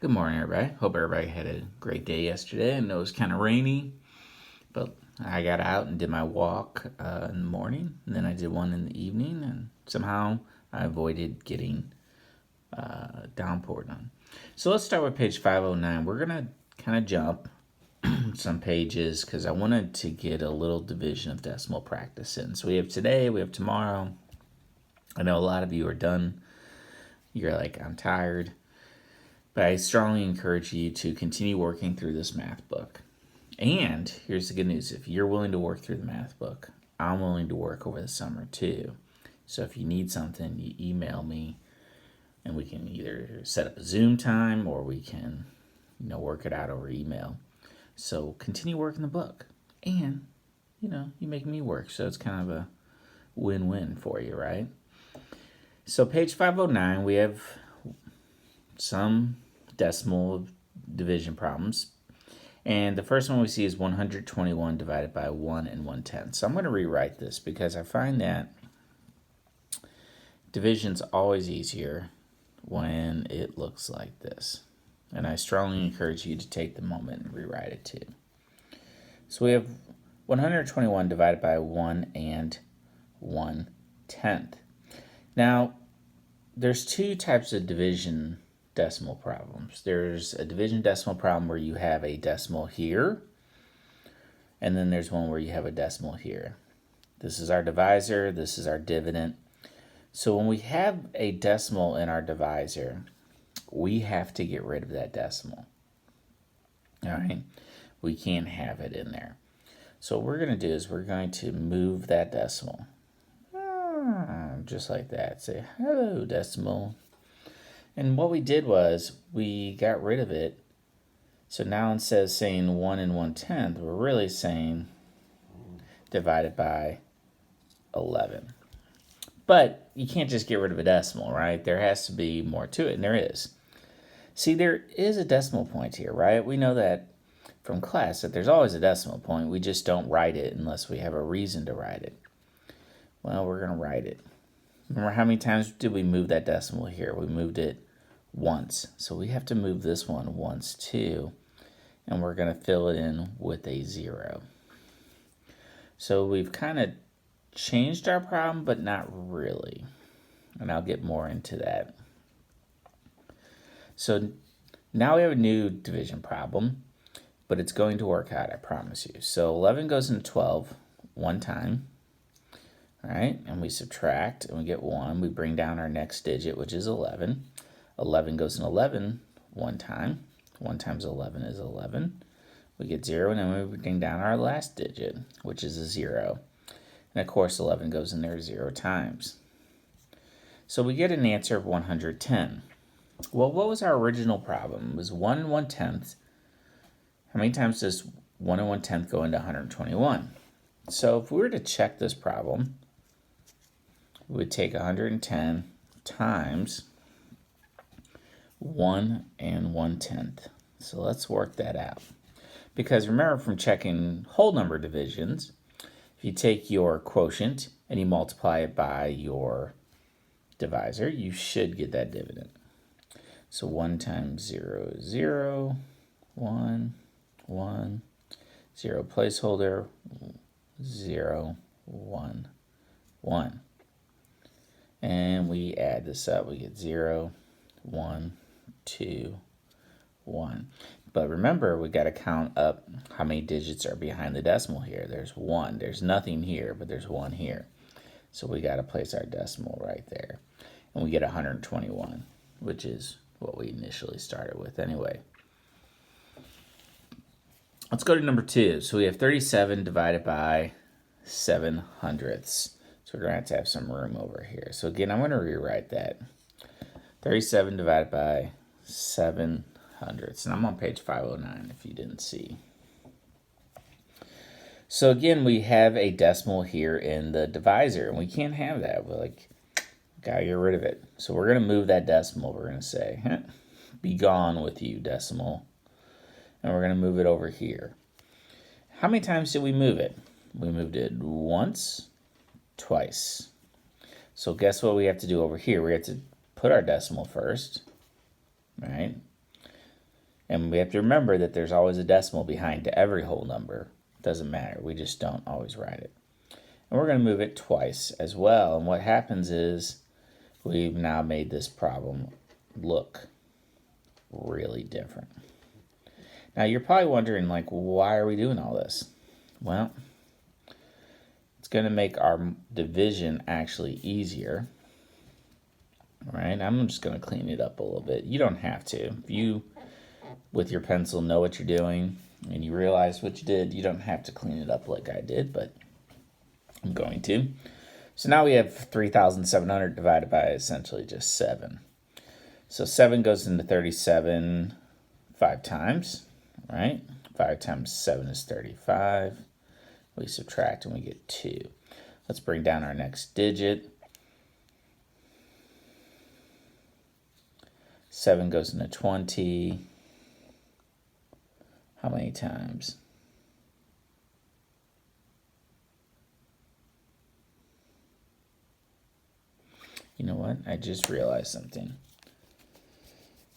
Good morning, everybody. Hope everybody had a great day yesterday. I know it was kind of rainy, but I got out and did my walk in the morning, and then I did one in the evening, and somehow I avoided getting downpoured on. So let's start with page 509. We're going to kind of jump some pages because I wanted to get a little division of decimal practice in. So we have today, we have tomorrow. I know a lot of you are done. You're like, I'm tired. But I strongly encourage you to continue working through this math book. And here's the good news. If you're willing to work through the math book, I'm willing to work over the summer too. So if you need something, you email me and we can either set up a Zoom time or we can, work it out over email. So continue working the book. And, you make me work. So it's kind of a win-win for you, right? So page 509, we have some decimal division problems. And the first one we see is 121 divided by 1 and 1/10. So I'm going to rewrite this because I find that division's always easier when it looks like this. And I strongly encourage you to take the moment and rewrite it too. So we have 121 divided by 1 and 1/10. Now, there's two types of division decimal problems. There's a division decimal problem where you have a decimal here, and then there's one where you have a decimal here. This is our divisor, this is our dividend. So when we have a decimal in our divisor, we have to get rid of that decimal. All right? We can't have it in there. So what we're going to do is we're going to move that decimal. Just like that. Say, hello, decimal. And what we did was we got rid of it. So now instead of saying 1 and 1/10, we're really saying divided by 11. But you can't just get rid of a decimal, right? There has to be more to it, and there is. See, there is a decimal point here, right? We know that from class that there's always a decimal point. We just don't write it unless we have a reason to write it. Well, we're going to write it. Remember how many times did we move that decimal here? We moved it once. So we have to move this one once too. And we're going to fill it in with a 0. So we've kind of changed our problem, but not really. And I'll get more into that. So now we have a new division problem, but it's going to work out, I promise you. So 11 goes into 12 one time. All right, and we subtract and we get 1. We bring down our next digit, which is 11. 11 goes in 11 one time. 1 times 11 is 11. We get 0, and then we bring down our last digit, which is a 0. And of course, 11 goes in there 0 times. So we get an answer of 110. Well, what was our original problem? It was 1 and 1/10. How many times does 1 and 1/10 go into 121? So if we were to check this problem, we would take 110 times 1 and 1/10. So let's work that out. Because remember from checking whole number divisions, if you take your quotient and you multiply it by your divisor, you should get that dividend. So 1 times 0 is 0, 1, 1, 0 placeholder, 0, 1, 1. And we add this up, we get 0, 1, 2, 1. But remember, we got to count up how many digits are behind the decimal here. There's 1. There's nothing here, but there's 1 here. So we got to place our decimal right there. And we get 121, which is what we initially started with anyway. Let's go to number 2. So we have 37 divided by 7/100. So we're going to have some room over here. So again, I'm going to rewrite that. 37 divided by 7/100. And I'm on page 509 if you didn't see. So again, we have a decimal here in the divisor, and we can't have that. We're like, gotta get rid of it. So we're going to move that decimal. We're going to say, be gone with you, decimal. And we're going to move it over here. How many times did we move it? We moved it once, twice. So guess what we have to do over here? We have to put our decimal first, right? And we have to remember that there's always a decimal behind to every whole number. Doesn't matter. We just don't always write it. And we're going to move it twice as well. And what happens is we've now made this problem look really different. Now you're probably wondering, like, why are we doing all this? Well, it's going to make our division actually easier. Right? I'm just going to clean it up a little bit. You don't have to. If you, with your pencil, know what you're doing and you realize what you did, you don't have to clean it up like I did, but I'm going to. So now we have 3,700 divided by essentially just 7. So 7 goes into 37 5 times, right? 5 times 7 is 35. We subtract and we get 2. Let's bring down our next digit. 7 goes into 20. How many times? You know what? I just realized something.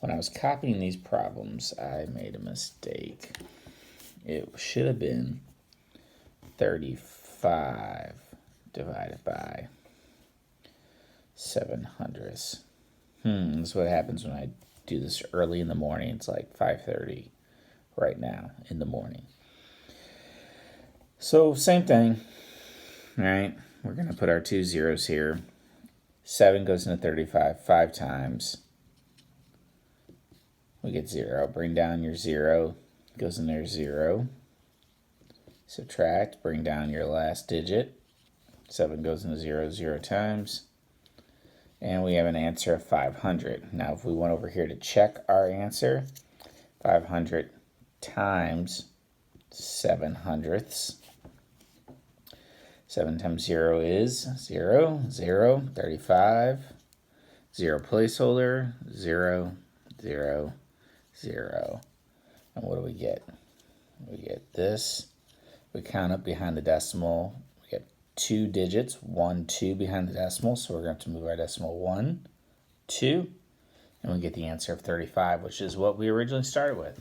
When I was copying these problems, I made a mistake. It should have been 35 divided by 7/100. This is what happens when I do this early in the morning. It's like 5:30 right now in the morning. So same thing, right? We're going to put our 2 zeros here. 7 goes into 35 5 times. We get 0. Bring down your 0. Goes in there 0. Subtract. Bring down your last digit. 7 goes into 0 0 times. And we have an answer of 500. Now, if we went over here to check our answer, 500 times 7/100. 7 times 0 is 0, 0, 35, 0 placeholder, 0, 0, 0. And what do we get? We get this. We count up behind the decimal. We get 2 digits, 1, 2 behind the decimal. So we're going to have to move our decimal 1, 2. And we get the answer of 35, which is what we originally started with.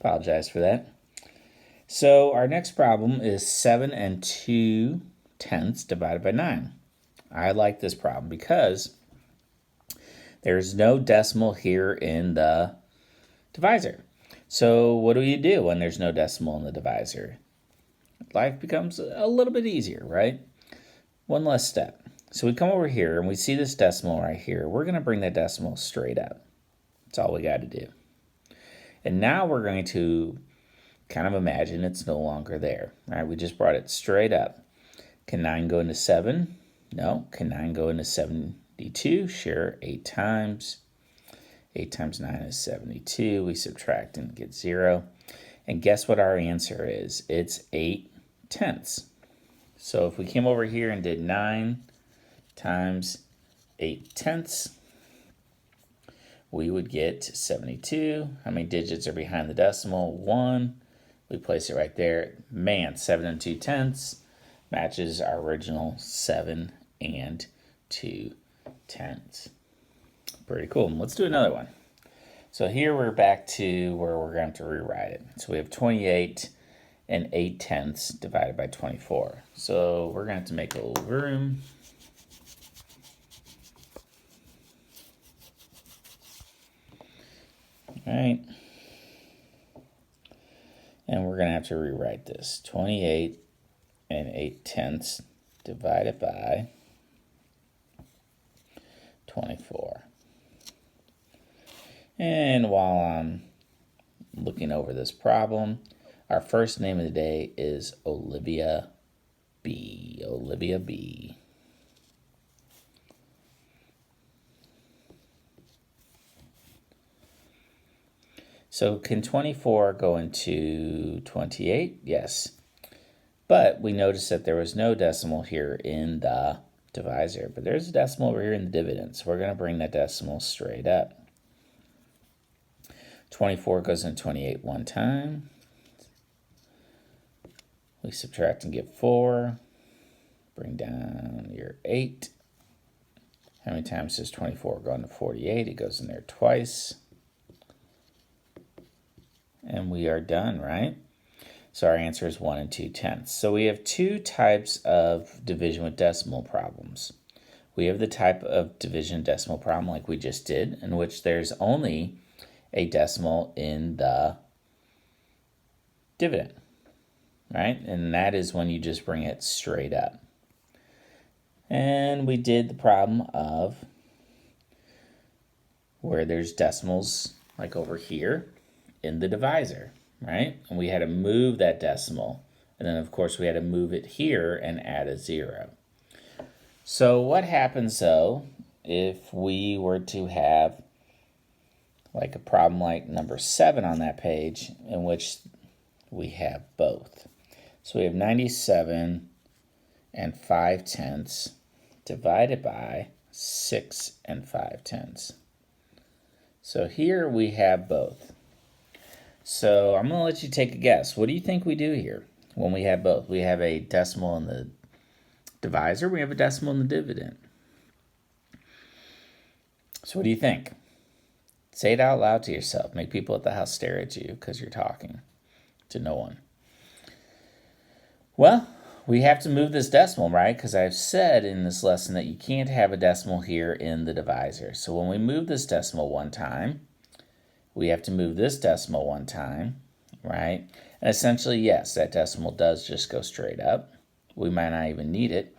Apologize for that. So our next problem is 7 2/10 divided by 9. I like this problem because there's no decimal here in the divisor. So what do you do when there's no decimal in the divisor? Life becomes a little bit easier, right? One less step. So we come over here and we see this decimal right here. We're going to bring that decimal straight up. That's all we got to do. And now we're going to kind of imagine it's no longer there, right? We just brought it straight up. Can 9 go into 7? No. Can 9 go into 72? Sure. 8 times. 8 times 9 is 72. We subtract and get 0. And guess what our answer is? It's 8/10. So if we came over here and did 9 times 8/10, we would get 72. How many digits are behind the decimal? 1. We place it right there. Man, 7 2/10 matches our original 7 2/10. Pretty cool. Let's do another one. So here we're back to where we're going to rewrite it. So we have 28 8/10 divided by 24. So we're going to have to make a little room. All right. And we're going to have to rewrite this. 28 8/10 divided by 24. And while I'm looking over this problem, our first name of the day is Olivia B. Olivia B. So can 24 go into 28? Yes. But we noticed that there was no decimal here in the divisor. But there's a decimal over here in the dividend. So we're going to bring that decimal straight up. 24 goes into 28 one time. We subtract and get 4. Bring down your 8. How many times does 24 go into 48? It goes in there twice. And we are done, right? So our answer is 1 2/10. So we have two types of division with decimal problems. We have the type of division decimal problem like we just did, in which there's only a decimal in the dividend, right? And that is when you just bring it straight up. And we did the problem of where there's decimals like over here in the divisor, right? And we had to move that decimal. And then, of course, we had to move it here and add a 0. So what happens, though, if we were to have like a problem like number 7 on that page in which we have both? So we have 97 and 5/10 divided by 6 and 5/10. So here we have both. So I'm going to let you take a guess. What do you think we do here when we have both? We have a decimal in the divisor. We have a decimal in the dividend. So what do you think? Say it out loud to yourself. Make people at the house stare at you because you're talking to no one. Well, we have to move this decimal, right? Because I've said in this lesson that you can't have a decimal here in the divisor. So when we move this decimal one time, we have to move this decimal one time, right? And essentially, yes, that decimal does just go straight up. We might not even need it,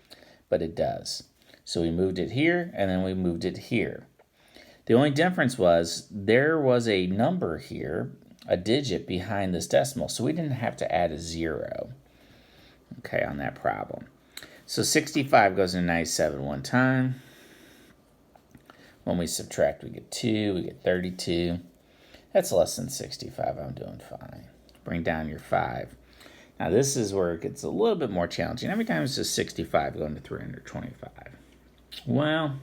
but it does. So we moved it here, and then we moved it here. The only difference was there was a number here, a digit behind this decimal, so we didn't have to add a 0, okay, on that problem. So 65 goes into 97 one time. When we subtract, we get 2, we get 32. That's less than 65. I'm doing fine. Bring down your 5. Now, this is where it gets a little bit more challenging. How many times does 65 go into 325? Well,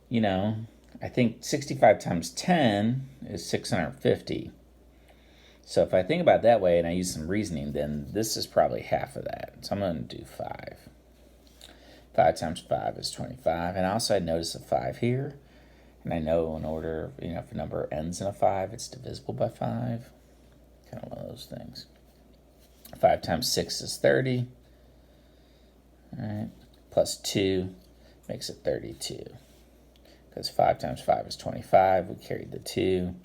you know, I think 65 times 10 is 650. So if I think about it that way and I use some reasoning, then this is probably half of that. So I'm going to do 5. 5 times 5 is 25. And also I notice a 5 here. And I know in order, if a number ends in a 5, it's divisible by 5. Kind of one of those things. 5 times 6 is 30. All right. Plus 2 makes it 32. Because 5 times 5 is 25. We carried the 2.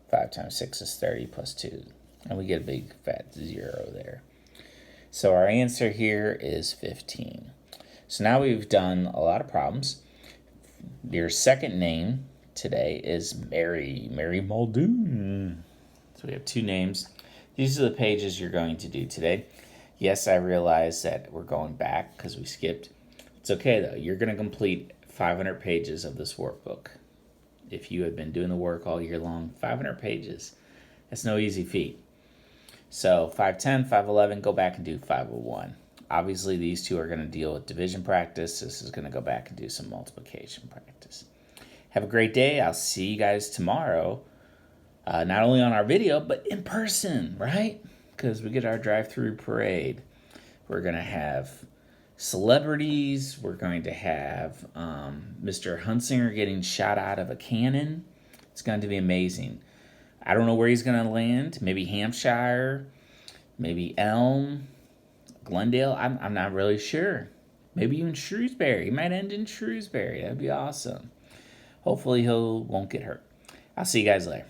5 times 6 is 30 plus 2. And we get a big fat 0 there. So our answer here is 15. So now we've done a lot of problems. Your second name today is Mary Muldoon. So we have 2 names. These are the pages you're going to do today. Yes, I realize that we're going back because we skipped. It's okay, though. You're going to complete 500 pages of this workbook. If you have been doing the work all year long, 500 pages. That's no easy feat. So 510, 511, go back and do 501. Obviously, these two are going to deal with division practice. This is going to go back and do some multiplication practice. Have a great day. I'll see you guys tomorrow. Not only on our video, but in person, right? Because we get our drive-through parade. We're going to have celebrities. We're going to have Mr. Hunsinger getting shot out of a cannon. It's going to be amazing. I don't know where he's going to land. Maybe Hampshire, maybe Elm, Glendale. I'm not really sure. Maybe even Shrewsbury. He might end in Shrewsbury. That'd be awesome. Hopefully he won't get hurt. I'll see you guys later.